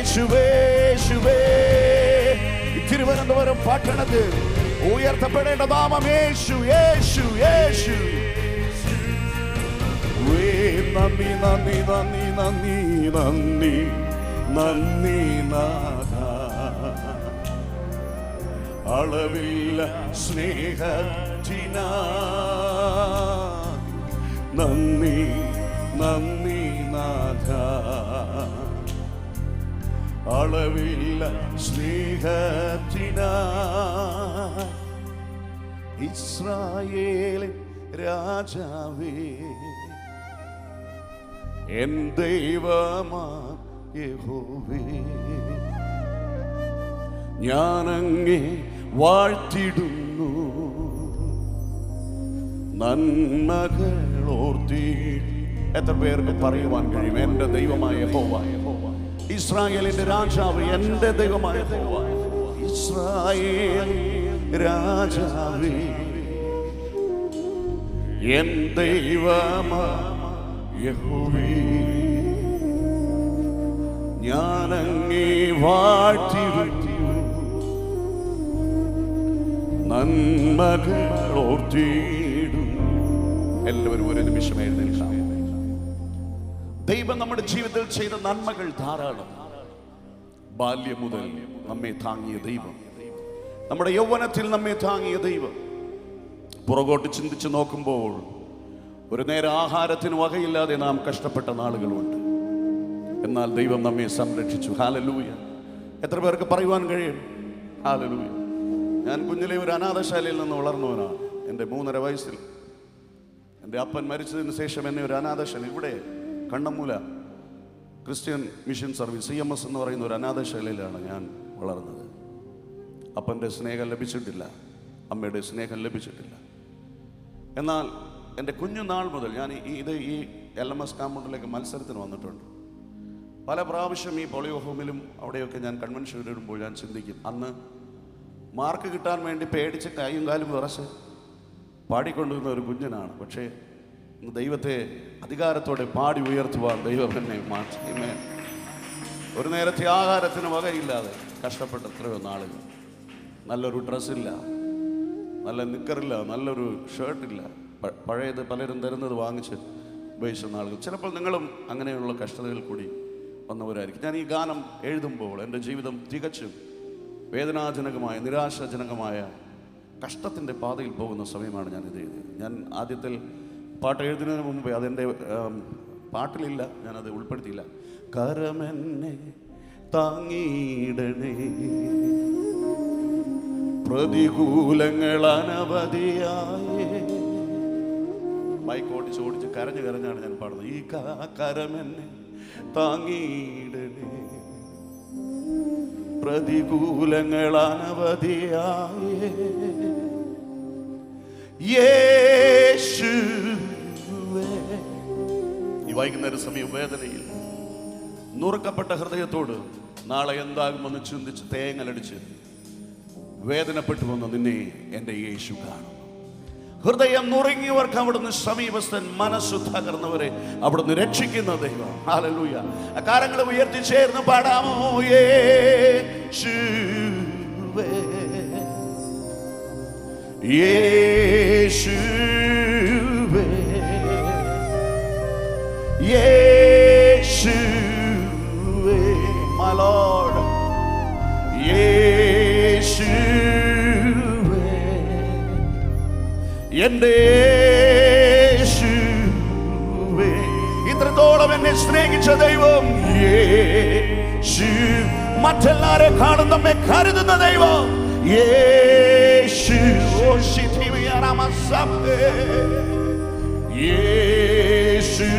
യേശുവേ. തിരുവനന്തപുരം പട്ടണത്തിൽ ഉയർത്തപ്പെടേണ്ട നാമം യേശു, യേശു, യേശു. നന്ദി നന്ദി നന്ദി നന്ദി നന്ദി നന്ദി നാഥ. അളവില്ല സ്നേഹത്തിനായി നന്ദി നന്ദി നാഥ. അളവില്ല സ്നേഹത്തിനായി ഇസ്രായേലിൻ രാജാവേ, എൻ ദൈവമാ യഹോവേ, ഞാനങ്ങേ വാഴ്ത്തിടുന്നു. നന്മകളോർത്തി എത്ര പേർക്ക് പറയുവാൻ കഴിയും? എന്റെ ദൈവമായ യഹോവ, ഇസ്രായേലിന്റെ രാജാവ്, എന്റെ ദൈവമായ യഹോവ, ഇസ്രായേൽ രാജാവേ, എൻ ദൈവമായ യഹോവേ, ഞാനങ്ങേ വാഴ്ത്തിടുന്നു. നന്മകൾ ഓർത്തിടുന്നു. എല്ലാവരും ഒരു നിമിഷം എഴുന്നേൽക്കാം. ദൈവം നമ്മുടെ ജീവിതത്തിൽ ചെയ്ത നന്മകൾ ധാരാളം. ബാല്യം മുതൽ നമ്മെ താങ്ങിയ ദൈവം, നമ്മുടെ യൗവനത്തിൽ നമ്മെ താങ്ങിയ ദൈവം. പുറകോട്ട് ചിന്തിച്ച് നോക്കുമ്പോൾ ഒരു നേരം ആഹാരത്തിന് വകയില്ലാതെ നാം കഷ്ടപ്പെട്ട നാളുകളുണ്ട്. എന്നാൽ ദൈവം നമ്മെ സംരക്ഷിച്ചു. ഹല്ലേലൂയ. എത്ര പേർക്ക് പറയുവാൻ കഴിയും? ഹല്ലേലൂയ. ഞാൻ കുഞ്ഞിലെ ഒരു അനാഥശാലയിൽ നിന്ന് വളർന്നവനാണ്. എൻ്റെ 3.5 വയസ്സിൽ എൻ്റെ അപ്പൻ മരിച്ചതിന് ശേഷം എന്നെ ഒരു അനാഥശാല, ഇവിടെ Kannammoola Christian mission service CMS എന്ന് പറയുന്ന ഒരു അനാഥശാലയിലാണ് ഞാൻ വളർന്നത്. അപ്പൻ്റെ സ്നേഹം ലഭിച്ചിട്ടില്ല, അമ്മയുടെ സ്നേഹം ലഭിച്ചിട്ടില്ല. എന്നാൽ എൻ്റെ കുഞ്ഞുനാൾ മുതൽ ഞാൻ ഈ LMS കാമ്പൗണ്ടിലേക്ക് മത്സരത്തിന് വന്നിട്ടുണ്ട്. പല പ്രാവശ്യം ഈ പോളിയോ ഹോമിലും അവിടെയൊക്കെ ഞാൻ കൺവെൻഷൻ ഇടുമ്പോൾ ഞാൻ ചിന്തിക്കും, അന്ന് മാർക്ക് കിട്ടാൻ വേണ്ടി പേടിച്ച് കൈയും കാലും വിറച്ച് പാടിക്കൊണ്ടിരുന്ന ഒരു കുഞ്ഞനാണ്. പക്ഷേ ദൈവത്തെ അധികാരത്തോടെ പാടി ഉയർത്തുവാൻ ദൈവം എന്നെ മാറ്റി. ഒരു നേരത്തെ ആഹാരത്തിന് വകയില്ലാതെ കഷ്ടപ്പെട്ട എത്രയോ നാളുകൾ. നല്ലൊരു ഡ്രസ്സില്ല, നല്ല നിക്കറില്ല, നല്ലൊരു ഷർട്ടില്ല, പഴയത് പലരും തരുന്നത് വാങ്ങിച്ച് ഉപയോഗിച്ച നാളുകൾ. ചിലപ്പോൾ നിങ്ങളും അങ്ങനെയുള്ള കഷ്ടതകൾ കൂടി വന്നവരായിരിക്കും. ഞാൻ ഈ ഗാനം എഴുതുമ്പോൾ എൻ്റെ ജീവിതം തികച്ചും വേദനാജനകമായ, നിരാശാജനകമായ കഷ്ടത്തിൻ്റെ പാതയിൽ പോകുന്ന സമയമാണ് ഞാൻ ഇത് എഴുതിയത്. ഞാൻ ആദ്യത്തിൽ പാട്ട് എഴുതുന്നതിന് മുമ്പേ അതെൻ്റെ പാട്ടിലില്ല, ഞാനത് ഉൾപ്പെടുത്തിയില്ല. കരമെന്നെ താങ്ങിയിടണേ, പ്രതികൂലങ്ങൾ അനവധിയായേ. ബൈക്ക് ഓടിച്ച് കരഞ്ഞാണ് ഞാൻ പാടുന്നത്. ഈ കരമെന്നെ താങ്ങിയിടണേ, പ്രതികൂലങ്ങൾ അനവധിയായേ. യേശുവേ. ഈ വൈകുന്നേര സമയം വേദനയിൽ നുറുക്കപ്പെട്ട ഹൃദയത്തോട് നാളെ എന്താകുമെന്ന് ചിന്തിച്ച് തേങ്ങലടിച്ച് വേദനപ്പെട്ടു വന്ന നിന്നെ എൻ്റെ യേശു കാണും. ഹൃദയം നുറുങ്ങിയവർക്ക് അവിടുന്ന് സമീപസ്ഥൻ, മനസ്സു തകർന്നവരെ അവിടുന്ന് രക്ഷിക്കുന്ന ദൈവം. ഹല്ലേലൂയ. കരങ്ങൾ ഉയർത്തി ചേർന്ന് പാടാമോ? യേശുവേ, യേശുവേ, യേശുവേ, my Lord, യേശുവേ, എൻ്റെ യേശുവേ. ഇത്രത്തോളം എന്നെ സ്നേഹിച്ച ദൈവം യേശു, മറ്റെല്ലാരെ കാണും നമ്മെ കരുതുന്ന ദൈവം യേശു. യേശുവേ,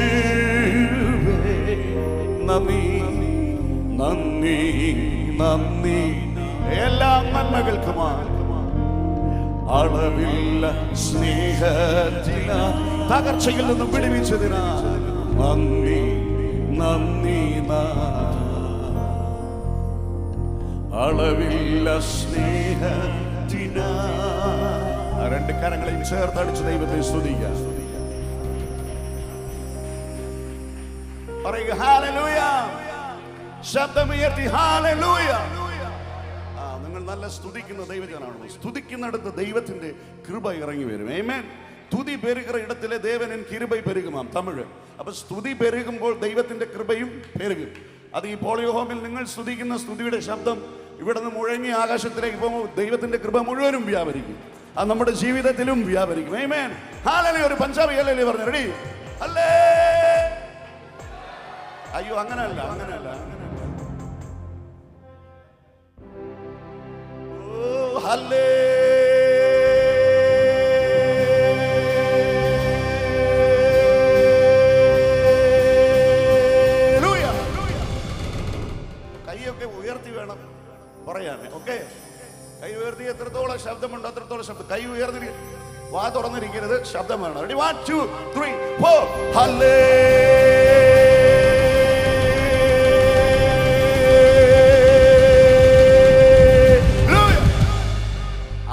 നന്ദി നന്ദി നന്ദി എല്ലാ നന്മകൾക്കുമാണ്. അളവില്ല സ്നേഹത്തിനാ, തകർച്ചയിൽ നിന്നും വിടുവിച്ചതിനാ നന്ദി നന്ദി. അളവില്ല സ്നേഹത്തിനാ. രണ്ട് കരങ്ങളെയും ചേർത്തടിച്ച് ദൈവത്തെ സ്തുതിക്കുക. പറയുക ഹല്ലേലൂയ. ശബ്ദമുയർത്തി ഹല്ലേലൂയ. നിങ്ങൾ നല്ല സ്തുതിക്കുന്ന ദൈവജനാണോ? സ്തുതിക്കുന്നിടത്ത് ദൈവത്തിന്റെ കൃപ ഇറങ്ങി വരും. ആമേൻ. സ്തുതി പെരുകുന്ന ഇടത്തിലെ ദേവനൻ കിരുബൈ പെരുകുമാം, തമിഴ്. അപ്പൊ സ്തുതി പെരുകുമ്പോൾ ദൈവത്തിന്റെ കൃപയും പെരുകും. അത് ഈ പോളിയോ ഹോമിൽ നിങ്ങൾ സ്തുതിക്കുന്ന സ്തുതിയുടെ ശബ്ദം ഇവിടെ നിന്ന് മുഴങ്ങി ആകാശത്തിലേക്ക് പോകുമ്പോൾ ദൈവത്തിന്റെ കൃപ മുഴുവനും വ്യാപരിക്കും. അത് നമ്മുടെ ജീവിതത്തിലും വ്യാപരിക്കും. ആമേൻ. ഹല്ലേലൂയ. ഒരു പഞ്ചാബി ഹല്ലേലൂയ പറഞ്ഞു. റെഡി? ഹല്ലേ. അയ്യോ, അങ്ങനെയല്ല. ഓ ഹല്ലേ. കൈയൊക്കെ ഉയർത്തി വേണം പറയാനേ. ഓക്കെ, കൈ ഉയർത്തി എത്രത്തോളം ശബ്ദമുണ്ടോ അത്രത്തോളം ശബ്ദം. കൈ ഉയർത്തി വാ തുറന്നിരിക്കരുത്, ശബ്ദം വേണം. റെഡി? 1 2 3 4 ഹല്ലേ.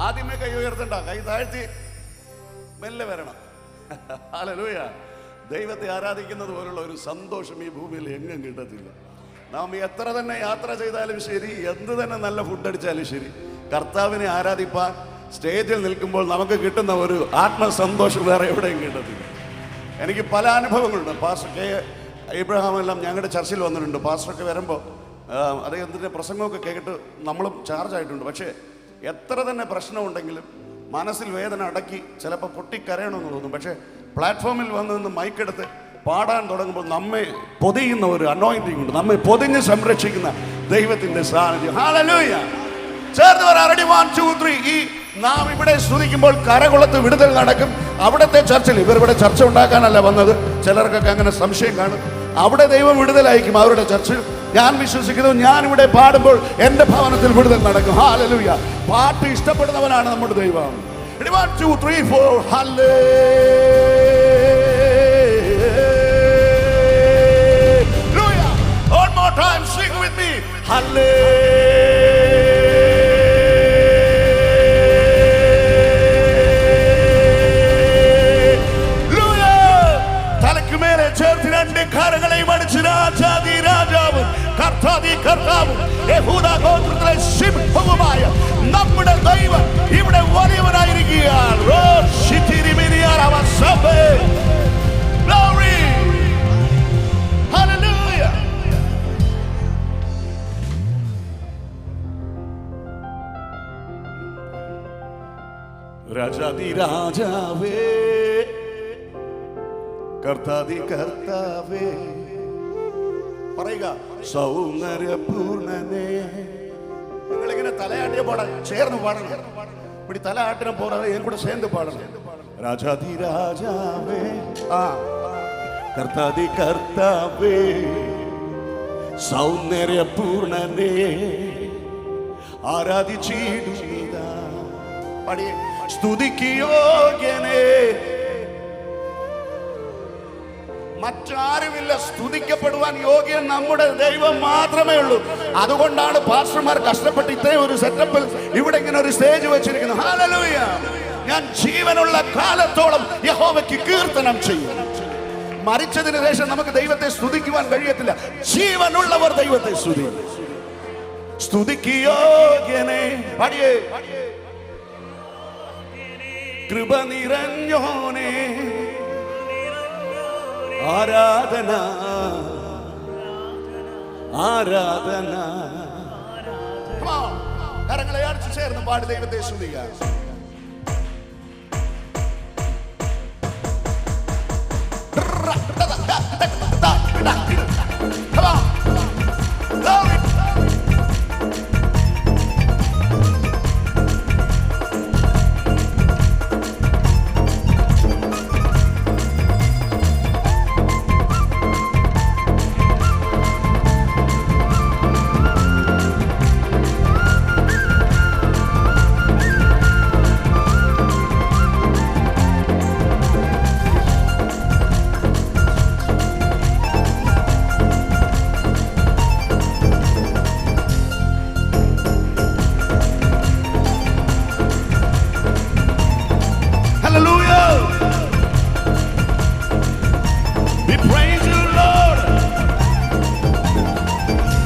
ആദ്യമേ കൈ ഉയർത്തണ്ട, കൈ താഴ്ത്തി മെല്ലെ വരണം. ഹല്ലേലൂയ. ദൈവത്തെ ആരാധിക്കുന്നത് പോലുള്ള ഒരു സന്തോഷം ഈ ഭൂമിയിൽ എങ്ങും കിട്ടത്തില്ല. നാം എത്ര തന്നെ യാത്ര ചെയ്താലും ശരി, എന്ത് തന്നെ നല്ല ഫുഡ് അടിച്ചാലും ശരി, കർത്താവിനെ ആരാധിപ്പാൻ സ്റ്റേജിൽ നിൽക്കുമ്പോൾ നമുക്ക് കിട്ടുന്ന ഒരു ആത്മസന്തോഷം വേറെ എവിടെയും കിട്ടത്തില്ല. എനിക്ക് പല അനുഭവങ്ങളുണ്ട്. പാസ്റ്റർ കെ ഇബ്രഹാം എല്ലാം ഞങ്ങളുടെ ചർച്ചിൽ വന്നിട്ടുണ്ട്. പാസ്റ്ററൊക്കെ വരുമ്പോൾ അദ്ദേഹത്തിൻ്റെ പ്രസംഗമൊക്കെ കേട്ട് നമ്മളും ചാർജ് ആയിട്ടുണ്ട്. പക്ഷേ എത്ര തന്നെ പ്രശ്നമുണ്ടെങ്കിലും മനസ്സിൽ വേദന അടക്കി ചിലപ്പോൾ പൊട്ടിക്കരയണമെന്ന് തോന്നും. പക്ഷേ പ്ലാറ്റ്ഫോമിൽ വന്ന് നിന്ന് മൈക്കെടുത്ത് പാടാൻ തുടങ്ങുമ്പോൾ നമ്മെ പൊതിയുന്ന ഒരു അനോയിന്റിംഗ് ഉണ്ട്. നമ്മെ പൊതിഞ്ഞ് സംരക്ഷിക്കുന്ന ദൈവത്തിന്റെ സാന്നിധ്യം. ഹല്ലേലൂയ. ചേർന്ന് പറ. റെഡി? 1 2 3. ഈ നാം ഇവിടെ സ്തുതിക്കുമ്പോൾ കരകുളത്ത് വിടുതൽ നടക്കും. അവിടുത്തെ ചർച്ചിൽ, ഇവരിവിടെ ചർച്ച ഉണ്ടാക്കാനല്ല വന്നത്, ചിലർക്കൊക്കെ അങ്ങനെ സംശയം കാണും. അവിടെ ദൈവം വിടുതലായിരിക്കും അവരുടെ ചർച്ചിൽ. ഞാൻ വിശ്വസിക്കുന്നു, ഞാൻ ഇവിടെ പാടുമ്പോൾ എന്റെ ഭവനത്തിൽ വിടുതൽ നടക്കും. ഹല്ലേലൂയ. പാട്ട് ഇഷ്ടപ്പെടുന്നവനാണ് നമ്മുടെ ദൈവം. 1 2 3 4 hallelujah. One more time, sing with me. Hallelujah. തലയ്ക്ക് മേലെ ചേർത്ത് രണ്ട് കരങ്ങളെയും അടിച്ച് രാജാതി രാജാവും കർത്താതി കർത്താവും യഹൂദാ ഗോത്രത്തിലെ സിംഹവുമായ നമ്മുടെ ദൈവം ഇവിടെ വലിയവനായിരിക്കുകയാണ്. Glory. Hallelujah. രാജാതി രാജാവേ കർത്താതി കർത്താവേ, പറയുക സൗന്ദര്യപൂർണനേ. നിങ്ങളിങ്ങനെ തലയാട്ടിയ പാടാൻ ചേർന്ന് പാടണം. இப்படி தலை ஆட்டின போறாரு, என் கூட சேர்ந்து பாடணும். ராஜாதி ராஜாவே, கர்த்தாதி கர்த்தாவே, சௌந்தர்ய பூர்ணனே, ஆராதிச்சிடுதா பாடி ஸ்துதிக்கு யோഗ്യനേ. മറ്റാരുമില്ല. സ്തുതിക്കപ്പെടുവാൻ യോഗ്യൻ നമ്മുടെ ദൈവം മാത്രമേ ഉള്ളൂ. അതുകൊണ്ടാണ് പാസ്റ്റർമാർ കഷ്ടപ്പെട്ട് ഇത്രയും ഒരു സെറ്റപ്പിൽ ഇവിടെ ഇങ്ങനെ ഒരു സ്റ്റേജ് വെച്ചിരിക്കുന്നത്. ഹല്ലേലൂയ. ഞാൻ ജീവനുള്ള കാലത്തോളം യഹോവയ്ക്ക് കീർത്തനം ചെയ്യും. മരിച്ചതിന് ശേഷം നമുക്ക് ദൈവത്തെ സ്തുതിക്കുവാൻ കഴിയത്തില്ല. ജീവനുള്ളവർ ദൈവത്തെ സ്തുതിക്കും. സ്തുതിക്ക് യോഗ്യനേ. പാടിയേ. കൃപ നിറഞ്ഞോനേ, ആരാധന ആരാധന. കരങ്ങളെ അടിച്ചു ചേർന്ന് പാടി ദൈവത്തെ സ്തുതിക്കാം.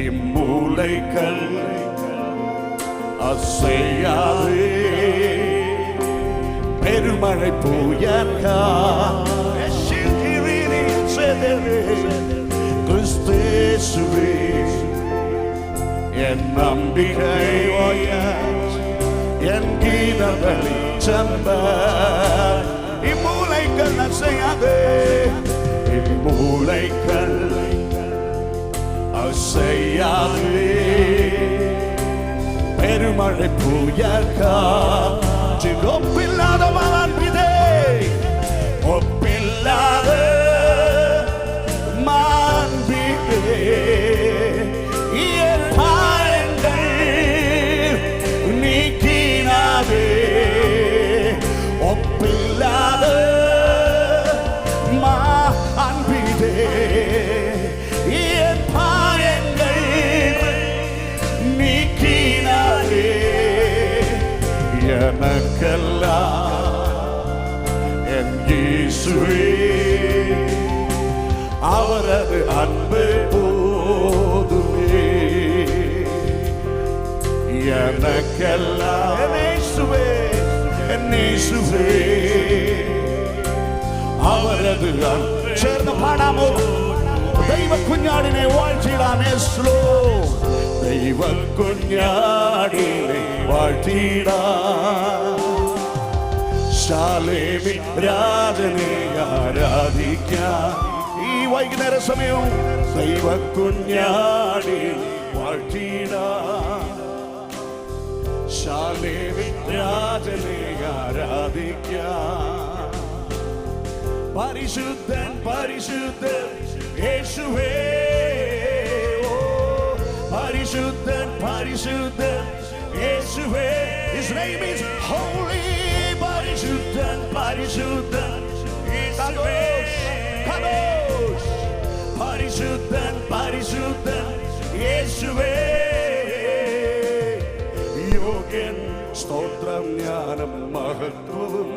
இம்மூலைகள் அசையாதே பெருமழை புயல்கா கிறிஸ்தேசுவே என் நம்பிக்கை என் கீத வெளிச்சம்ப இம்மூலைகள் அசையாதே இம்மூலைகள் அசையாதே பெருமழை புயல்கா ஒப்பில்லாத மாண்பிதே ஒப்பில்லாத மாண்பிதே என் பாயங்கள் நீக்கினாதே ஒப்பில்லாத மாண்பிதே என் பாயங்கள் நீக்கினாதே எனக்கெல்லாம் என் இயேசுவே அவரது அன்பு போதுமே எனக்கெல்லாம் என் இயேசுவே அவரது அன்பு சேர்ந்து பாடாமோ ദൈവ കുഞ്ഞാടിനെ വാഴ്ത്തിടാമേ സ്ലോ ദൈവ കുഞ്ഞാടിനെ വാഴ്ത്തിടാ ശാലേമി രാജനെ ആരാധിക്കാം ഈ വൈകുന്നേര സമയവും ദൈവ കുഞ്ഞാടിനെ വാഴ്ത്തിടാ ശാലേമി രാജനെ ആരാധിക്കാം പരിശുദ്ധൻ പരിശുദ്ധൻ യേശുവേ ഓ പരിശുദ്ധൻ പരിശുദ്ധൻ യേശുവേ His name is holy പരിശുദ്ധൻ പരിശുദ്ധൻ യേശുവേ കദോഷ് പരിശുദ്ധൻ പരിശുദ്ധൻ യേശുവേ യോഗ്യൻ സ്തോത്രം ജ്ഞാനം മഹത്വവും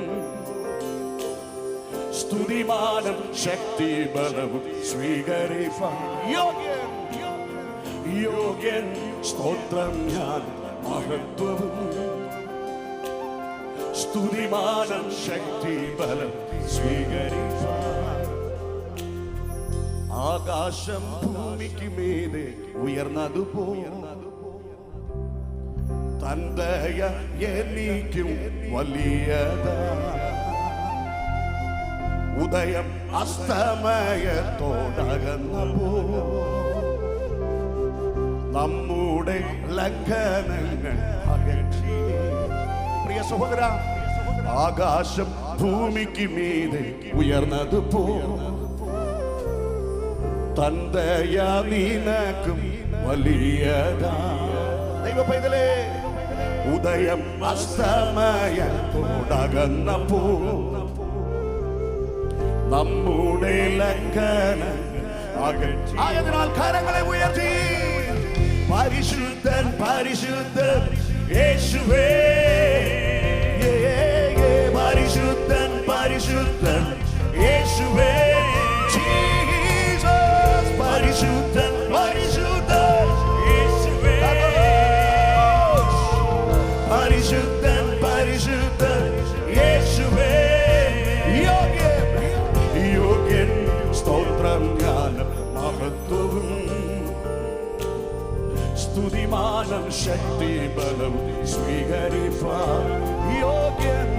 സ്തുതിമാനം ശക്തി ബലവും സ്വീകരിപ്പാൻ യോഗ്യൻ സ്തോത്രം ഞാൻ മഹത്വവും സ്തുതിമാനം ശക്തി ബലം സ്വീകരിപ്പാൻ ആകാശം ഭൂമിക്ക് മീതെ ഉയർന്നതുപോ തന്തയ എനിക്കും വലിയതാ ഉദയം അസ്തമയത്തോടകന്നപ്പോ നമ്മുടെ ലംഘനങ്ങൾ അകറ്റി പ്രിയ സഹോദര ആകാശം ഭൂമിക്ക് മീതെ ഉയർന്നതുപോ തന്തയ നിനക്കും വലിയതാ ദൈവ പൈതലേ ഉദയം അസ്തമയത്തോടകന്നപ്പോ നമ്മുടെ ലംഘനം ആയതിനാൽ കരങ്ങളെ ഉയർത്തി പരിശുദ്ധൻ പരിശുദ്ധൻ യേശുവേ പരിശുദ്ധൻ പരിശുദ്ധൻ യേശുവേ ജീസസ് പരിശുദ്ധൻ പരിശുദ്ധൻ യേശുവേ പരിശുദ്ധൻ പരിശുദ്ധൻ യേശുവേ യോഗ്യൻ സ്തോത്രം ജ്ഞാനം മഹത്വവും സ്തുതിമാനം ശക്തി ബലം സ്വീകരിപ്പാൻ യോഗ്യൻ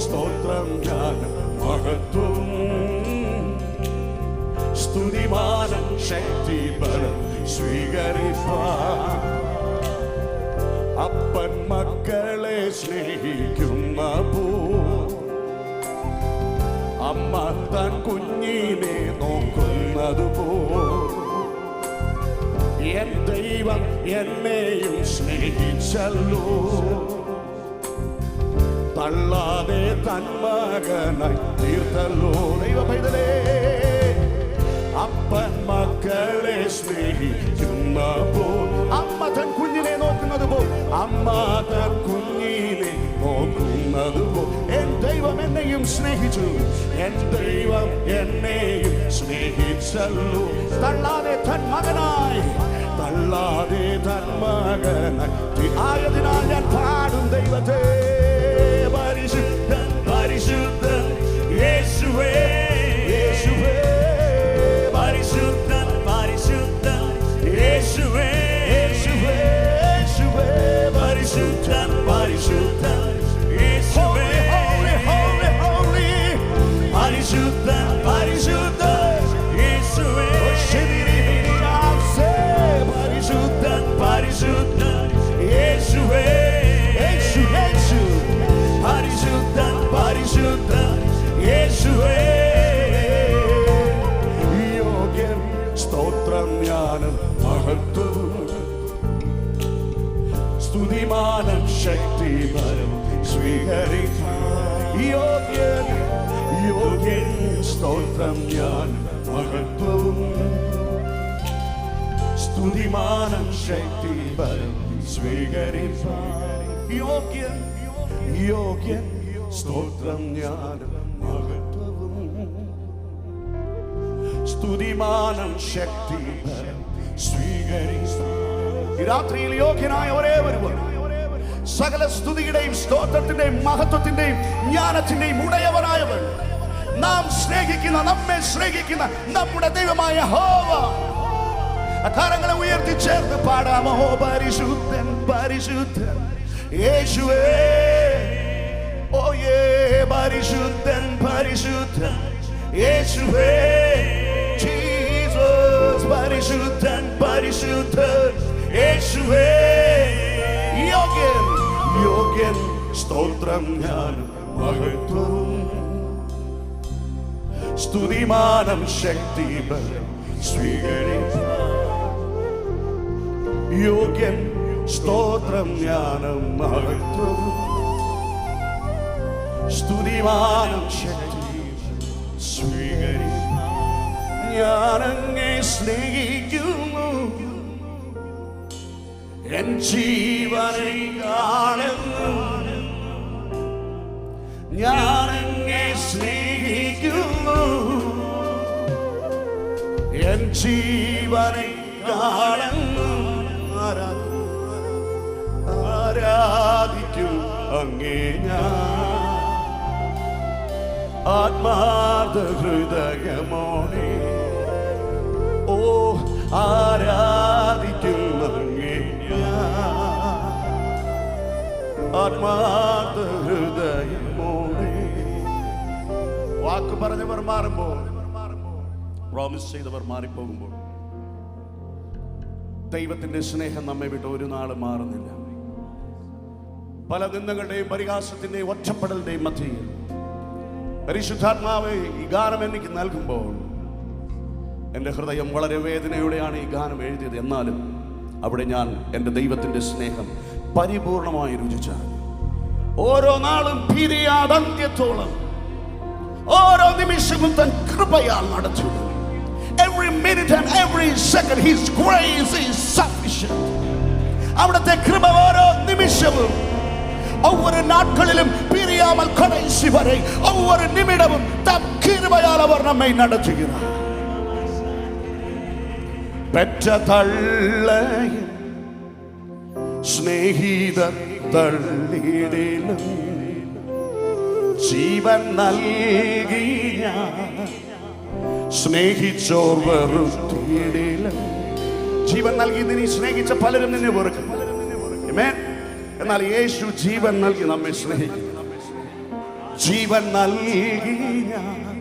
സ്തോത്രം ജ്ഞാനം മഹത്വവും സ്തുതിമാനം ശക്തി ബലം സ്വീകരിപ്പാൻ അപ്പൻ മക്കളെ സ്നേഹിക്കുന്ന പോ അമ്മ തൻ കുഞ്ഞിനെ നോക്കുന്നതുപോ എൻ ദൈവം എന്നെയും സ്നേഹിച്ചല്ലോ തള്ളാതെ തൻ മകനായി തീർത്തല്ലോ ദൈവ പൈതലേ അപ്പൻ മക്കളെ സ്നേഹിക്കുന്നപ്പോ അമ്മ തൻ കുഞ്ഞിനെ നോക്കുന്നത് അമ്മ തൻ കുഞ്ഞിനെ നോക്കുന്നത് എൻ ദൈവം എന്നെയും സ്നേഹിച്ചു, എൻ ദൈവം എന്നെയും സ്നേഹിച്ചല്ലോ. തള്ളാതെ തൻ മകനായി, തള്ളാതെ തൻ മകനായി ആയതിനാൽ ഞാൻ പാടും ദൈവത്തെ. പരിശുദ്ധൻ പരിശുദ്ധൻ യേശുവേ, യേശുവേ പരിശുദ്ധൻ പരിശുദ്ധൻ യേശുവേ, യേശുവേ യേശുവേ പരിശുദ്ധൻ പരിശുദ്ധൻ യേശുവേ, പരിശുദ്ധൻ പരിശുദ്ധൻ യേശുവേ, പരിശുദ്ധൻ പരിശുദ്ധൻ യേശുവേ, യേശു യേശു പരിശുദ്ധൻ പരിശുദ്ധൻ യേശുവേ. യോഗ്യൻ സ്തോത്രം ജ്ഞാനം മഹത്വവും സ്തുതിമാനം ശക്തി ബലം സ്വീകരിക്കാൻ. യോഗ്യൻ യോഗ്യൻ സ്തോത്രം ജ്ഞാനം മഹത്വവും സ്തുതിമാനം ശക്തി ബലം സ്വീകരിക്കാൻ. യോഗ്യൻ യോഗ്യൻ സ്തോത്രം ജ്ഞാനം മഹത്വവും സ്തുതിമാനം ശക്തി ബലം സ്വീകരിക്കാൻ. ഈ രാത്രിയിൽ യോഗ്യനായ ഒരേ ഒരുവൻ, സകല സ്തുതിയുടെയും സ്തോത്രത്തിന്റെയും മഹത്വത്തിന്റെയും ജ്ഞാനത്തിന്റെയും ഉടയവനായവൻ, നാം സ്നേഹിക്കുന്ന, നമ്മെ സ്നേഹിക്കുന്ന നമ്മുടെ ദൈവമായ യഹോവ. കരങ്ങളെ ഉയർത്തി ചേർന്ന് പാടാമോ? പരിശുദ്ധൻ പരിശുദ്ധൻ യേശുവേ, ഓ യേ പരിശുദ്ധൻ പരിശുദ്ധൻ യേശുവേ, ജീസസ് പരിശുദ്ധൻ പരിശുദ്ധൻ യേശുവേ. യോഗ്യൻ യോഗ്യൻ സ്തോത്രം ജ്ഞാനം മഹത്വവും സ്തുതിമാനം ശക്തി ബലം സ്വീകരിക്കാൻ. യോഗ്യൻ സ്തോത്രം ജ്ഞാനം മഹത്വവും സ്തുതിമാനം ശക്തി സ്വീകരിക്കാൻ. ഞാനങ്ങേ സ്നേഹിക്കുന്നു, എൻ ജീവനെ കാണുന്നു. ഞാനങ്ങേ സ്നേഹിക്കുന്നു, എൻ ജീവനെ കാണുന്നു. ആരാധിക്കും അങ്ങേ ഞാൻ ആത്മാർത്ഥ ഹൃദയമോടെ. ഓ ആരാധിക്കും അങ്ങേ ഞാൻ ആത്മാർത്ഥ ഹൃദയമോടെ. വാക്ക് പറഞ്ഞവർ മാറുമ്പോൾ, പ്രോമിസ് ചെയ്തവർ മാറിപ്പോകുമ്പോൾ, ദൈവത്തിന്റെ സ്നേഹം നമ്മെ വിട്ട് ഒരു നാളും മാറുന്നില്ല. പല നിന്ദകളുടെയും പരിഹാസത്തിന്റെയും ഒറ്റപ്പെടലിന്റെയും മധ്യയിൽ പരിശുദ്ധാത്മാവെ ഈ ഗാനം എനിക്ക് നൽകുമ്പോൾ എൻ്റെ ഹൃദയം വളരെ വേദനയോടെയാണ് ഈ ഗാനം എഴുതിയത്. എന്നാലും അവിടെ ഞാൻ എൻ്റെ ദൈവത്തിൻ്റെ സ്നേഹം പരിപൂർണമായി രുചിച്ചാൽ, ഓരോ നാളും പിരിയാതന്ത്യത്തോളം ഓരോ നിമിഷവും തൻ കൃപയാൽ നടച്ചു. Every minute and every second His grace is sufficient. അവിടുത്തെ കൃപ ഓരോ നിമിഷവും, ஒவ்வொரு நாட்களிலும் பிரியாமல் கடைசி வரை ஒவ்வொரு நிமிடமும் தம் கிருபையால் அவர் நம்மை நடத்துகிறார். பெற்ற தள்ளையும் സ്നേഹിതർ തള്ളിയിടിലും ജീവൻ നൽകി ഞാൻ സ്നേഹിച്ചോർ വെറുത്തിയിടിലും. ജീവൻ നൽകി നീ സ്നേഹിച്ച പലരും നിന്നെ വെറുക്കും. എന്നാൽ യേശു ജീവൻ നൽകി നമ്മെ സ്നേഹിക്കും. ജീവൻ നൽകി ഞാൻ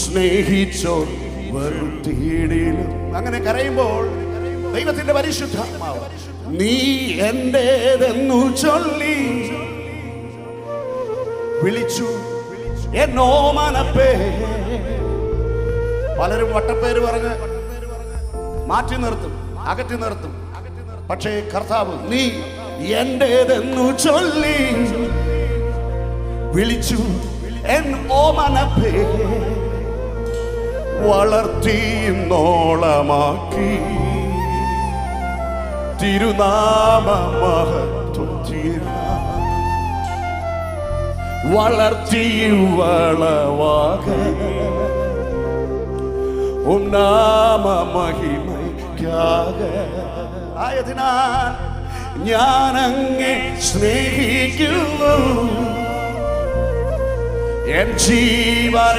സ്നേഹിച്ചോർ വെറുത്തിയിടിലും. അങ്ങനെ കരയുമ്പോൾ ദൈവത്തിന്റെ പരിശുദ്ധാത്മാവ് നീ എന്റേതെന്നു ചൊല്ലി വിളിച്ചു എന്നോ മനപ്പേ. പലരും വട്ടപ്പേര് പറഞ്ഞ് മാറ്റി നിർത്തും, അകറ്റി നിർത്തും. പക്ഷേ കർത്താവ് നീ എന്റേതെന്നു ചൊല്ലി വിളിച്ചു എന്നോ മനപ്പേ. വളർത്തിന്നോളമാക്കി തിരുനാമ മഹത്വം വളർത്തി വളവാക നാമ മഹിമയ്ക്കാക. ആയതിനാൽ ഞാൻ അങ്ങേ സ്നേഹിക്കുന്നു, എൻ ജീവനെക്കാളെന്നും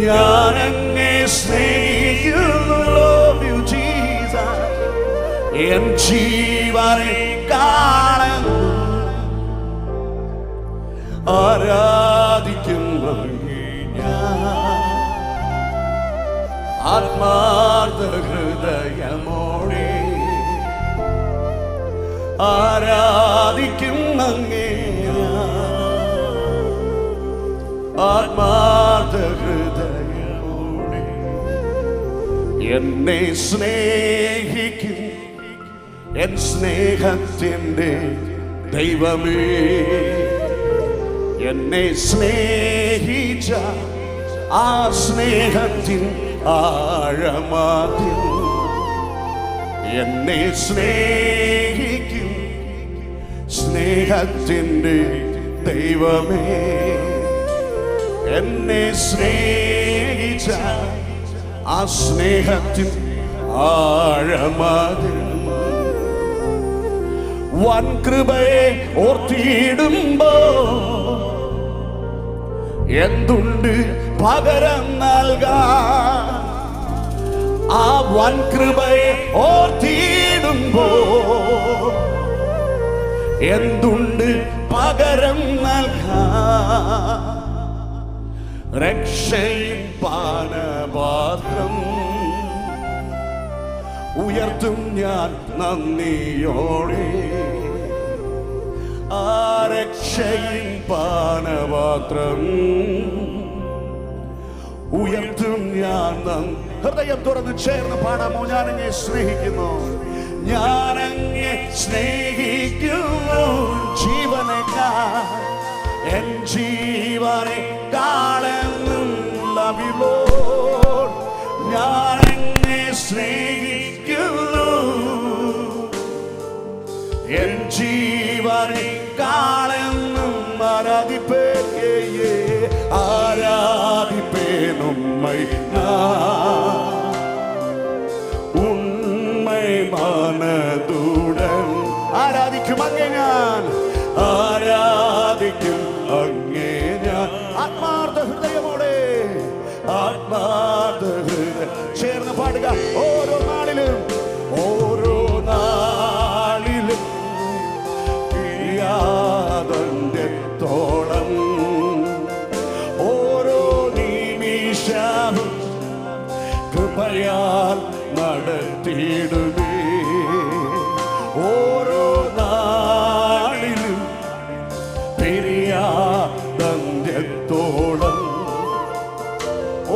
ഞാൻ അങ്ങേ സ്നേഹിക്കുന്നു. Love you, Jesus. എൻ ജീവനെക്കാളെന്നും ആരാധിക്കുന്നു ഞാൻ ആത്മാർത്ഥ ഹൃദയമോടെ. ആരാധിക്കും അങ്ങേ ആത്മാർത്ഥ ഹൃദയമോടെ. എന്നെ സ്നേഹിക്കും എൻ സ്നേഹത്തിൻ്റെ ദൈവമേ, എന്നെ സ്നേഹിച്ച ആ സ്നേഹത്തിൻ ആഴമാതിൽ എന്നെ സ്നേഹിക്കും സ്നേഹത്തിൻ്റെ ദൈവമേ, എന്നെ സ്നേഹിച്ച ആ സ്നേഹത്തിൻ ആഴമാതിൽ വൻ കൃപയെ ഓർത്തിയിടുമ്പോ എന്തുണ്ട് പകരം നൽകാൻ. ആ വൻ കൃപയെ ഓർത്തിയിടുമ്പോ എന്തുണ്ട് പകരം നൽകാൻ. രക്ഷയിൻ പാനപാത്രം ഉയർത്തും ഞാൻ നന്ദിയോടെ. ആ രക്ഷയിൻ പാനപാത്രം ഉയർത്തും ഞാൻ. ഹൃദയം തുറന്ന് ചേർന്ന് പാടാമോ? ഞാനങ്ങെ സ്നേഹിക്കുന്നു, ഞാനങ്ങെ സ്നേഹിക്കുന്നു, ജീവനേക്കാൾ എൻ ജീവനെക്കാളെന്നും. Love you, Lord. ഞാനങ്ങെ സ്നേഹിക്കുന്നു, എൻ ജീവനെക്കാളെന്നും. ആരാധിപ്പേൻ, ആരാധിപ്പേൻ ഉമ്മൈ ഉമ്മൈ മനതുടൻ. ആരാധിക്കും അങ്ങേ ഞാൻ, ആരാധിക്കും അങ്ങേ ഞാൻ ആത്മാർത്ഥ ഹൃദയമോടെ. ആത്മാർത്ഥ ഹൃദയം ചേർന്ന് പാടുക. ഓരോ നാളിലും ഓരോ നാളിലും യാതൊന്റെത്തോളം ഓരോ നിമിഷവും കൃപയാൽ നടത്തിയിടുമേ. ഓരോ നാളിലും പിരിയാതൊന്റെത്തോളം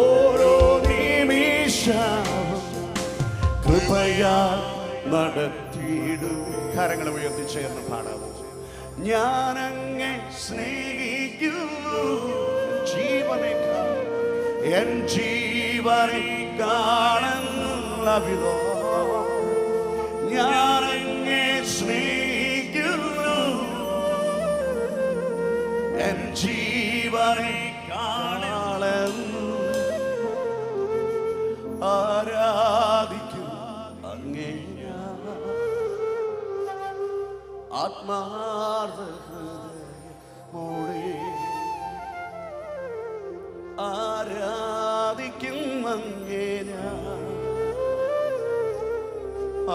ഓരോ നിമിഷവും കൃപയാൽ നടത്തിയിടുമേ. കരങ്ങൾ ഉയർത്തി ചേർന്ന് പാടാമോ? ഞാനങ്ങെ സ്നേഹിക്കുന്നു, ജീവനേക്കാൾ എൻ ജീവനെക്കാളെന്നവിധോ. ഞാനങ്ങെ സ്നേഹിക്കുന്നു, എൻ ജീവനെക്കാളെന്ന്. ആരാധിക്കും അങ്ങേ ആത്മാർത്ഥ ഹൃദയമോടെ. ആരാധിക്കും അങ്ങേ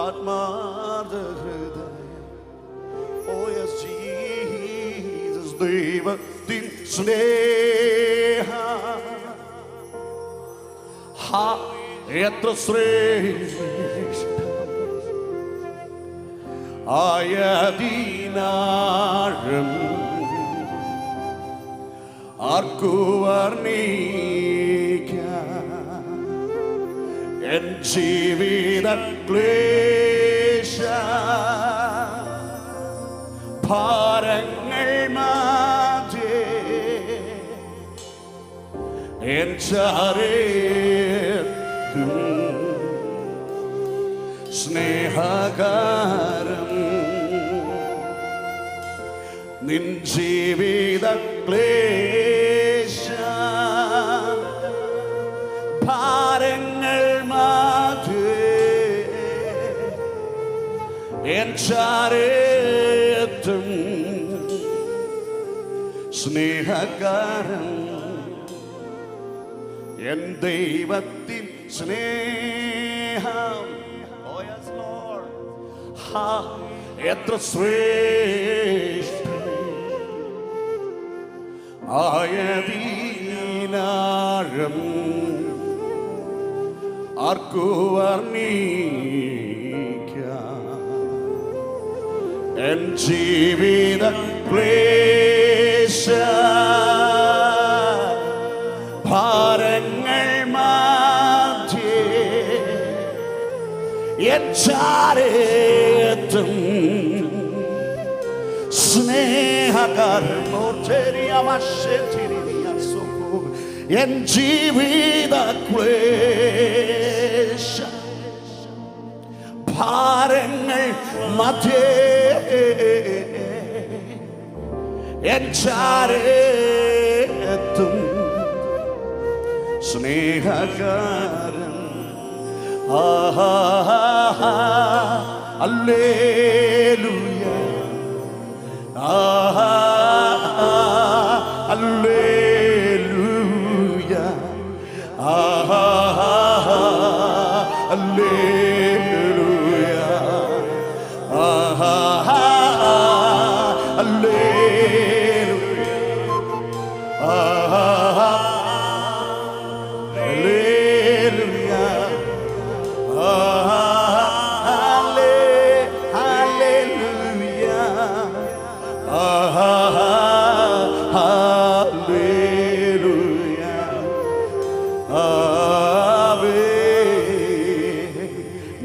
ആത്മാർത്ഥ ഹൃദയം. Oh yes Jesus. ദൈവത്തിൻ സ്നേഹം എത്ര ശ്രേഷ്ഠം, ആയതിനാഴം ആർക്കു വർണ്ണിക്കാം. എൻ ജീവിത ക്ലേശ ഭാരങ്ങൾ മാറ്റേ എൻ ചാരേത്തും സ്നേഹകാരം എൻ ജീവിത ക്ലേശ ഭാരങ്ങൾ മാറ്റേ എൻ ചാരേത്തും സ്നേഹകാരൻ എൻ ദൈവത്തിൻ സ്നേഹം. Oh yes Lord, എത്ര ശ്രേഷ്ഠ ആയതീനാഴം ആർക്കു വർണ്ണിക്കാം. എൻ ജീവിത ക്ലേശ ഭാരങ്ങൾ മാറ്റേ എൻ ചാരേത്തും സ്നേഹകാരൻ എൻ ജീവിത ക്ലേശ ഭാരങ്ങൾ മധ്യേ എൻ ചാരേത്തും സ്നേഹകാരൻ. ഹല്ലേലൂയ, ഹല്ലേലൂയ, ഹല്ലേലൂയ,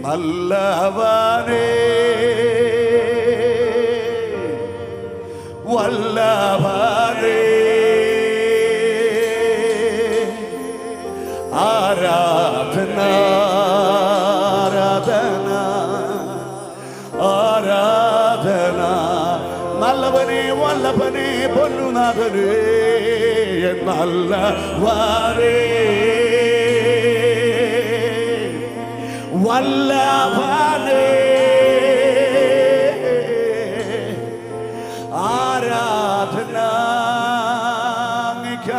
നല്ലവനേ വല്ലഭനേ ആരാധന ആരാധന ആരാധന. നല്ലവനേ വല്ലഭനേ പൊന്നുനാഥനേ നല്ലവനേ വല്ലഭനേ ആരാധന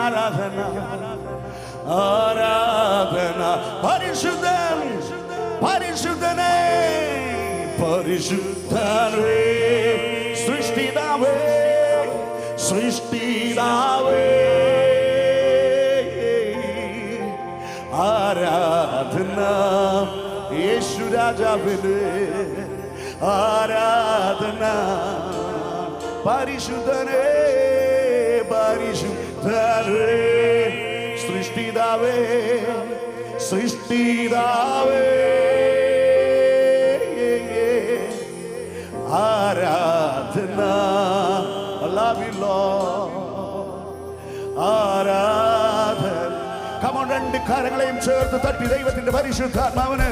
ആരാധന ആരാധന. പരിശുദ്ധൻ പരിശുദ്ധനേ പരിശുദ്ധനേ സൃഷ്ടിതാവേ സൃഷ്ടിതാവേ ആരാധന യേശു രാജാവിന് ആരാധന. പരിശുദ്ധനേ പരിശുദ്ധനേ സൃഷ്ടിതാവേ സൃഷ്ടിതാവേ ആരാധന. love you Lord ആരാധന. Come on, രണ്ട് കരങ്ങളെയും ചേർത്ത് തട്ടി ദൈവത്തിന്റെ പരിശുദ്ധാത്മാവിന്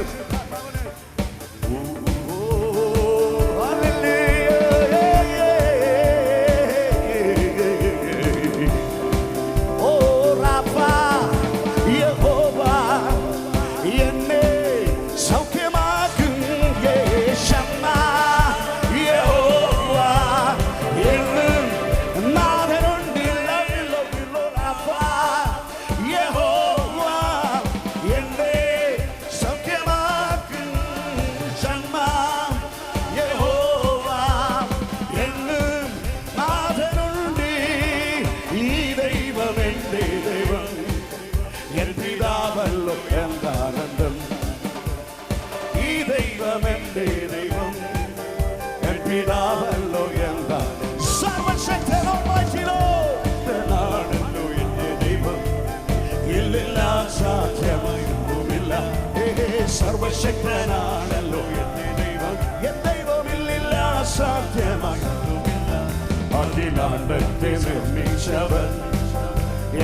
സർവശക്തനാണല്ലോ എന്റെ ദൈവം. എൻ ദൈവമില്ല സാധ്യമായൊന്നുമില്ല. അഖിലാണ്ടത്തെ നിർമ്മിച്ചവൻ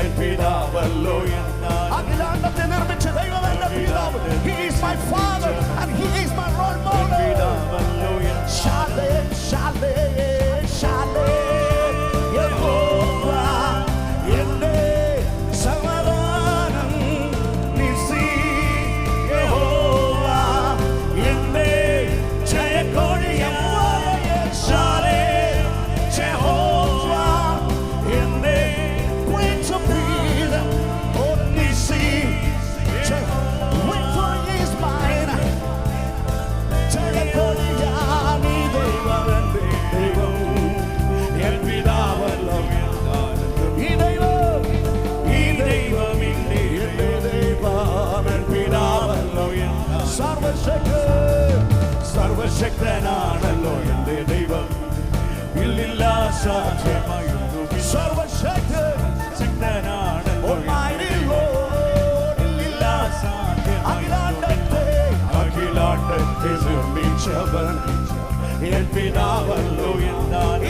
എൻ പിതാവല്ലോ. അഖിലാണ്ടത്തെ നിർമ്മിച്ച ദൈവം എന്റെ പിതാവ്. He is my father and he is my role model. Shalom, shalom, shalom. സർവശക്തനാണല്ലോ എന്റെ ദൈവം, ഇല്ലില്ല സാധ്യമായൊന്നും. സർവശക്തനാണല്ലോ ഇല്ലില്ല സാധ്യമായൊന്നും. അഖിലാണ്ടത്തെ നിർമ്മിച്ചവൻ എൻ പിതാവല്ലോ എന്നാൽ.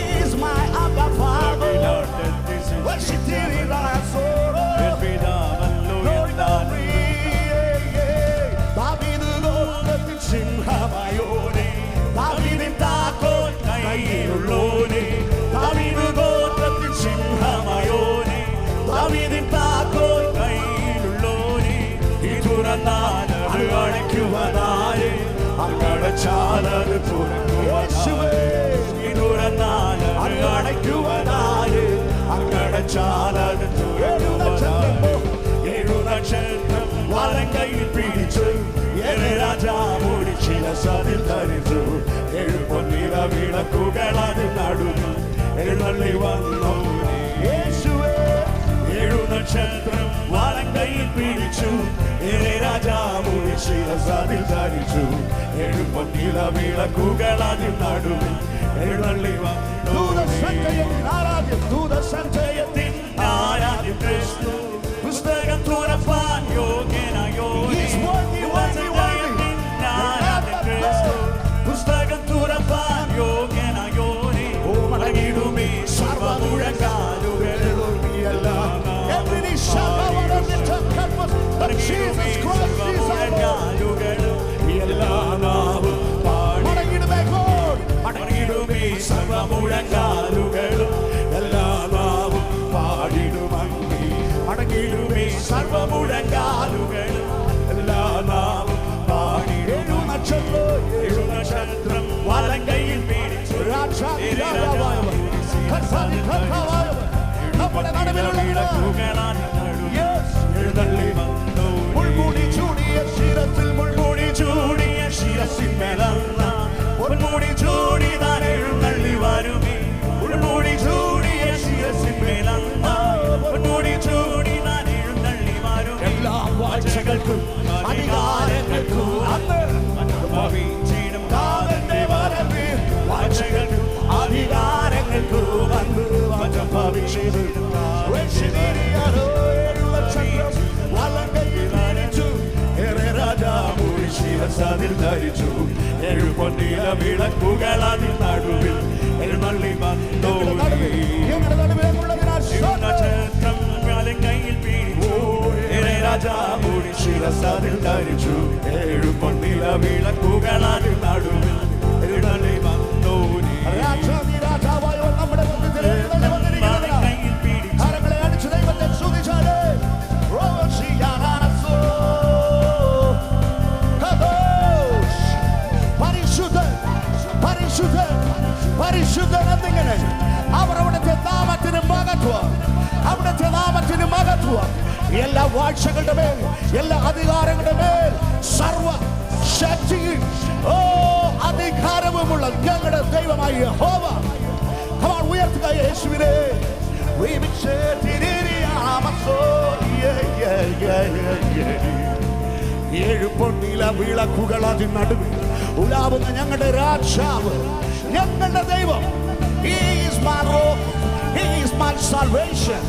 സിംഹമായോനെ ദാവീദിൻ താക്കോൽ കയ്യിലുള്ളോനെ, ദാവീദ് ഗോത്രത്തിൻ സിംഹമായോനെ, ദാവീദിൻ താക്കോൽ കയ്യിലുള്ളോനെ. ഈ തുറന്നാലത് അടയ്ക്കുവാനാരെ, അങ്ങടച്ചാലത് തുറക്കുവാനാരെ. ഈ തുറന്നാലത് അടയ്ക്കുവാനാരെ, അങ്ങടച്ചാലത് തുറക്കുവാനാരെ. 7 നക്ഷത്രം വലം കയ്യിൽ പിടിച്ചു രാജാവോടി ശിരസതിൽ ധരിച്ചു. 7 പൊന്നില വിളക്കുകൾ അതിൽ നടുന്നു എഴുന്നള്ളി വന്നു യേശുവേ. 7 നക്ഷത്രം വലം കയ്യിൽ പിടിച്ചു രാജാവോടി ശിരസതിൽ ധരിച്ചു. 7 പൊന്നില വിളക്കുകൾ അതിൽ നടുന്നു എഴുന്നള്ളി വന്നു. ദൂതസഞ്ചയത്തിൻ ആരാധ്യം ക്രിസ്തു, പുസ്തകം തുറപ്പാൻ യോഗ്യനായോ. പുസ്തകം തുറപ്പാൻ യോഗ്യനായോനെ. മടങ്ങിടുമേ സർവമുഴങ്കാലുകൾ, എല്ലാ നാവും മടങ്ങിടുമേ സർവമുഴങ്കാലുകളും, എല്ലാ നാവും പാടിടുമങ്ങി. മടങ്ങിടുമേ സർവമുഴങ്കാലുകളും, എല്ലാ നാവും പാടിടും. 7 നക്ഷത്രം വലം കയ്യിൽ പിടിച്ചു നമ്മുടെ എഴുന്നള്ളി വന്നു. മുൾമുടി ചൂടിയ ശിരസിൽ, മുൾമുടി ചൂടിയ ശിരസിന്മേലല്ല, മുൾമുടി ചൂടി താൻ എഴുന്നള്ളി വരുമേ. മുൾമുടി ചൂടിയ ശിരസിന്മേലല്ല, മുൾമുടി ചൂടി താൻ എഴുന്നള്ളി വരും. എല്ലാ വാഴ്ചകൾക്കും അധികാരങ്ങൾക്കും വാഴ്ചകൾക്കും അധികാരങ്ങൾക്കും വചം ഭവിച്ചത്. രാജാവോടി ശിരസതിൽ ധരിച്ചു. 7 പൊന്നില വിളക്കുകൾ അതിൽ നടുവിൽ എഴുന്നള്ളി വന്നു. നക്ഷത്രം വലം കയ്യിൽ പിടിച്ചു രാജാവോടി ശിരസതിൽ ധരിച്ചു. 7 പൊന്നില വിളക്കുകൾ അതിൽ നടുവിൽ എഴുന്നള്ളി വന്നു. നമ്മുടെ കരങ്ങളെ അടിച്ചു ദൈവത്തെ സ്തുതിച്ചാലേ. പരിശുദ്ധൻ പരിശുദ്ധൻ പരിശുദ്ധൻ എന്നിങ്ങനെ അവർ അവിടുത്തെ നാമത്തിന് മഹത്വം, അവിടുത്തെ നാമത്തിന് മഹത്വം. എല്ലാ വാഴ്ചകളുടെ മേൽ, എല്ലാ അധികാരങ്ങളുടെ മേൽ സർവ ശക്തിയും അധികാരവുമുള്ള ഞങ്ങളുടെ ദൈവമായ യഹോവ. അവൻ ഉയർത്തുക യേശുവിനെ. 7 പൊന്നില വിളക്കുകൾ അതിൽ നടുവിൽ ഉലാവുന്ന ഞങ്ങളുടെ രാജാവ്, ഞങ്ങളുടെ ദൈവം. He is my rock, He is my salvation.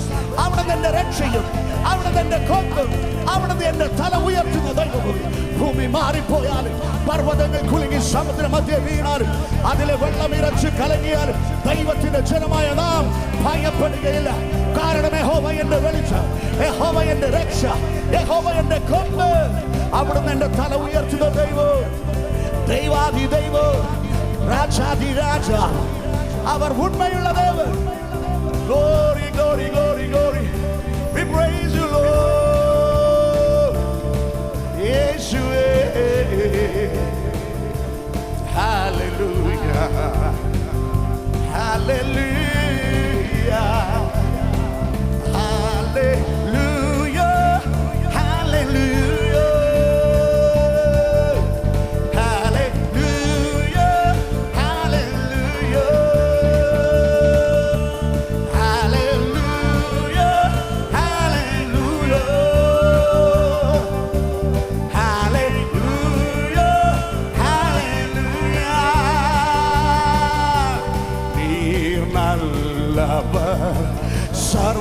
അവിടുന്ന് എന്റെ രക്ഷയും, അവിടുന്ന് എന്റെ കൊമ്പും, അവിടുന്ന് എന്റെ തല ഉയർത്തുന്ന ദൈവവും. ഭൂമി മാറിപ്പോയാലും, പർവ്വതങ്ങൾ കുലുങ്ങി സമുദ്രം മധ്യേ വീണാലും, അതിലെ വെള്ളം ഇരച്ച് കലങ്ങിയാലും ദൈവത്തിന്റെ ജനമായ നാം ഭയപ്പെടുകയില്ല. കാരണം യഹോവ എന്റെ വെളിച്ചം, യഹോവ എന്റെ രക്ഷ, യഹോവ എന്റെ കൊമ്പ്. അവിടുന്ന് എന്റെ തല ഉയർത്തുന്ന ദൈവം, ദൈവാധി ദൈവം, രാജാധി രാജ. അവർ ഉണ്മയുള്ള ദൈവം. Glory, glory, glory, glory. We praise you, Lord. Yeshua. Hallelujah. Hallelujah. Hallelujah. Hallelujah. Hallelujah. Hallelujah.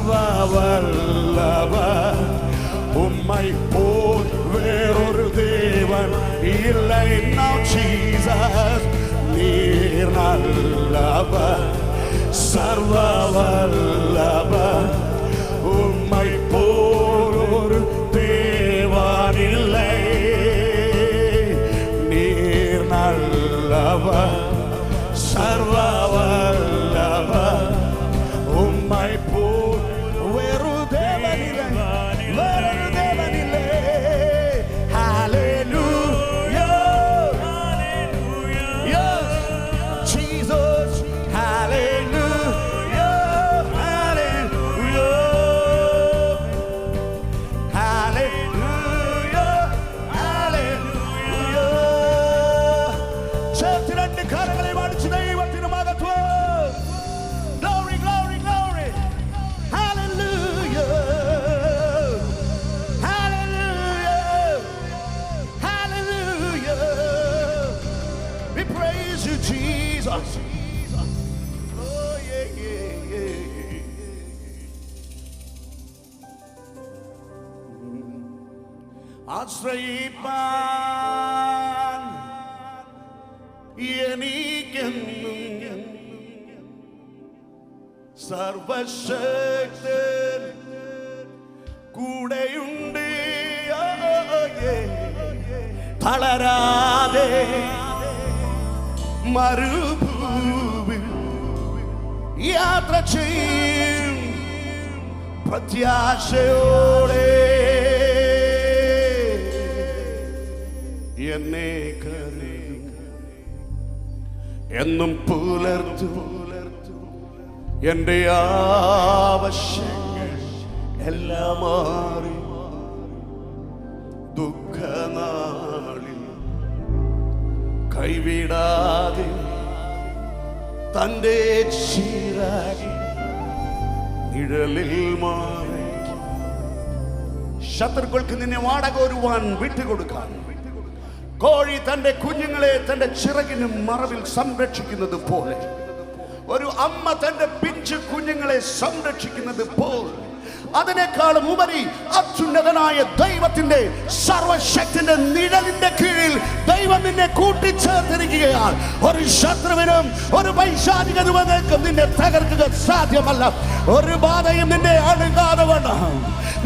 സർവവല്ലഭൻ ഉമ്മൈ പോൽ വേറൊരു ദേവൻ இல்லை. Now Jesus நீர் நல்லவர் സർവവല്ലഭൻ உம்மை போல் ஒரு தேவன் இல்லை. நீர் நல்லவர் സർവവല്ലഭൻ ഉம்மை போல் வேறு தேவன் இல்லை. வேறொரு தேவன் இல்லை. Hallelujah. Yes, Jesus. Hallelujah. Hallelujah. Hallelujah. Hallelujah. ചേർത്ത് രണ്ട് കരങ്ങളെ അടിച്ച് ദൈവത്തിന് മഹത്വം. Glory, glory, glory. Hallelujah. Hallelujah. Hallelujah. We praise you, Jesus. Oh, yeah, yeah, yeah. ആശ്രയിപ്പാൻ എനിക്കെന്നും സർവശക്തൻ കൂടെയുണ്ട്. തളരാതെ മരുഭൂമിൽ യാത്ര ചെയ്യും പ്രത്യാശയോടെ എന്നെ കരുതും എന്നും പുലർത്തും എന്റെ ആവശ്യങ്ങൾ എല്ലാം മാറി ദുഃഖനാളിൽ കൈവിടാതെ തന്റെ ചിറകിൻ നിഴലിൽ മാറി ശത്രുക്കൾക്ക് നിന്നെ വാടകോരുവാൻ വിട്ടുകൊടുക്കാൻ കോഴി തന്റെ കുഞ്ഞുങ്ങളെ തന്റെ ചിറകിന് മറവിൽ സംരക്ഷിക്കുന്നത് പോലെ ഒരു അമ്മ തന്റെ പിഞ്ചു കുഞ്ഞുങ്ങളെ സംരക്ഷിക്കുന്നത് പോലെ അതിനേക്കാളും ഉപരി അത്യുന്നതനായ ദൈവത്തിന്റെ സർവശക്തിന്റെ നിഴലിന്റെ കീഴിൽ ദൈവം നിന്നെ കൂട്ടിച്ചേർത്തിരിക്കുകയാണ്. ഒരു ശത്രുവിനും ഒരു പൈശാചിക രൂപങ്ങൾക്കും നിന്നെ തകർക്കുക സാധ്യമല്ല. ഒരു ബാധയും നിന്നെ അണുകാതെ വേണം.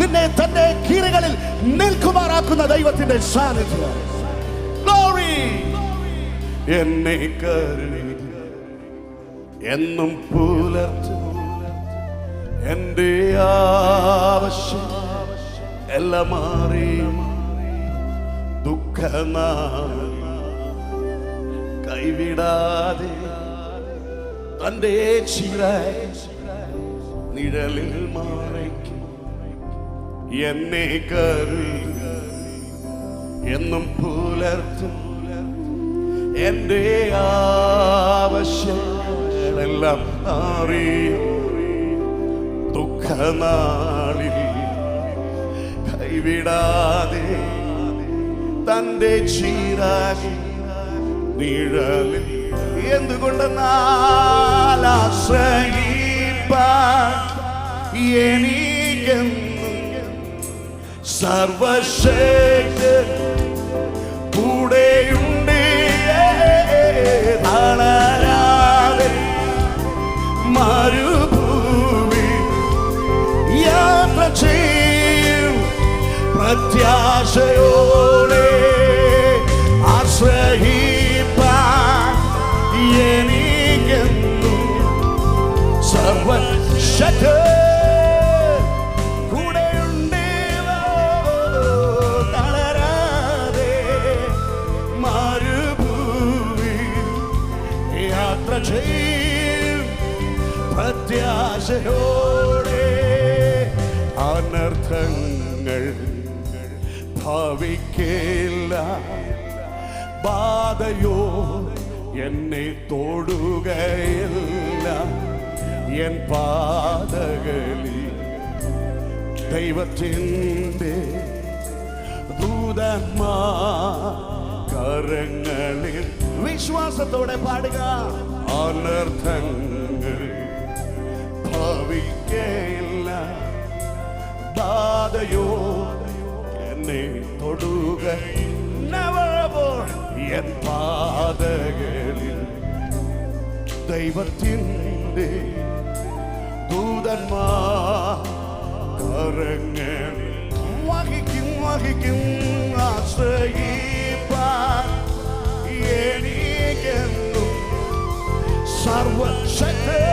നിന്നെ തന്റെ കീറുകളിൽ നിൽക്കുമാറാക്കുന്ന ദൈവത്തിന്റെ സാന്നിധ്യം. Glory. എന്നെ കരുതി എന്നും പുലർത്തും എന്റെ ആവശ്യം എല്ലാം മാറി ദുഃഖനാൾ കൈവിടാതെ തന്റെ നിഴലിൽ മറയ്ക്കും എന്നെ കരുതി എന്നും പുലർത്തും എന്റെ ആവശ്യങ്ങളെല്ലാം അറിയും ദുഃഖനാളിൽ കൈവിടാതെ തന്റെ ചിറകിൻ നിഴലിൽ എന്തുകൊണ്ടെന്നാൽ ആശ്രയിപ്പാൻ എനിക്കെന്നും സർവശക്തൻ കൂടെയുണ്ട്. തളരാതെ മരുഭൂമി യാത്ര ചെയ്യും പ്രത്യാശയോടെ ആശ്രയിപ്പാൻ എനിക്കെന്നും സർവശക്തൻ പ്രത്യാശയോടെ അനർത്ഥങ്ങൾ ഭവിക്കില്ല. ബാധയോ എന്നെ തൊടുകയില്ല. എൻ പാതകളിൽ ദൈവത്തിൻ്റെ ദൂതന്മാർ കരങ്ങളിൽ വിശ്വാസത്തോടെ പാടുക. അനർത്ഥങ്ങൾ ഭവിക്കയില്ല. പാതയോ എന്നെ തൊടുക എൻ പാതകളിൽ ദൈവത്തിൻ്റെ ദൂതന്മാർ കരങ്ങൾ വഹിക്കും ആശ്രയിപ്പാൻ എനിക്കെന്നും സർവശക്തൻ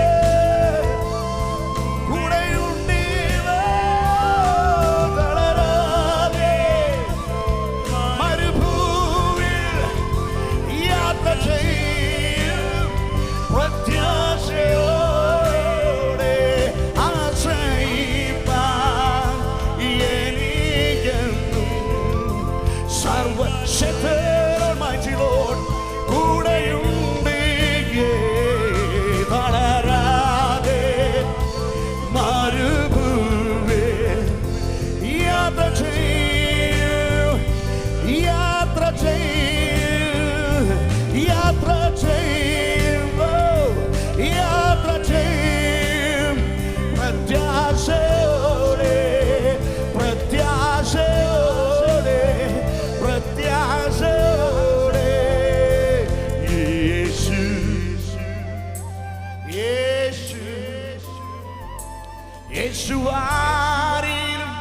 യേശുവാരിലും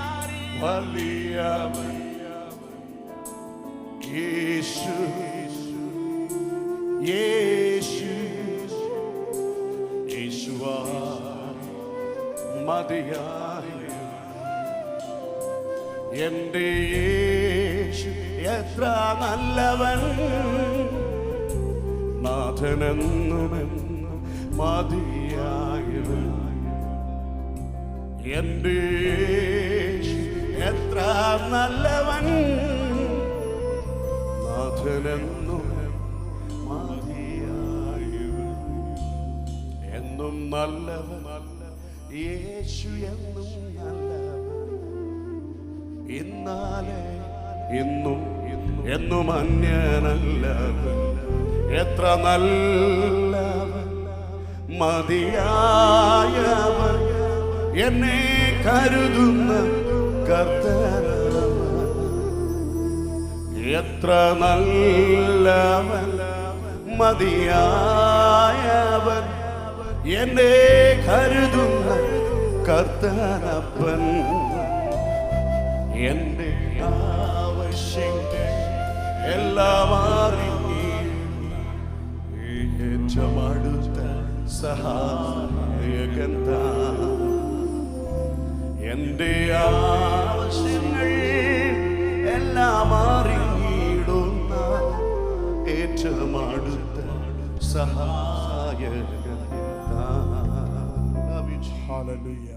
വലിയവൻ യേശു യേശു യേശുവാരി മതിയായ എൻ്റെ യേശു എത്ര നല്ലവൻ നാഥനെന്നുമെന്നും മതിയായവൻ എൻ്റെ യേശു എത്ര നല്ലവൻ നാഥനെന്നും മതിയായവൻ എന്നും നല്ലവൻ യേശു എന്നും നല്ലവൻ ഇന്നാലെ ഇന്നും എന്നും അന്യനല്ലവൻ എത്ര നല്ലവൻ മതിയായവൻ എന്നെ കരുതുന്ന കർത്താവൻ എത്ര നല്ലവൻ മതിയായവൻ എന്നെ കരുതുന്ന കർത്താവൻ എൻ്റെ ആവശ്യങ്ങൾ എല്ലാം ഏറ്റവും അടുത്ത സഹായകൻ എൻ്റെ ആവശ്യങ്ങൾ എല്ലാം അറിഞ്ഞിടുന്ന ഏറ്റവും അടുത്ത സഹായകൻ. Hallelujah.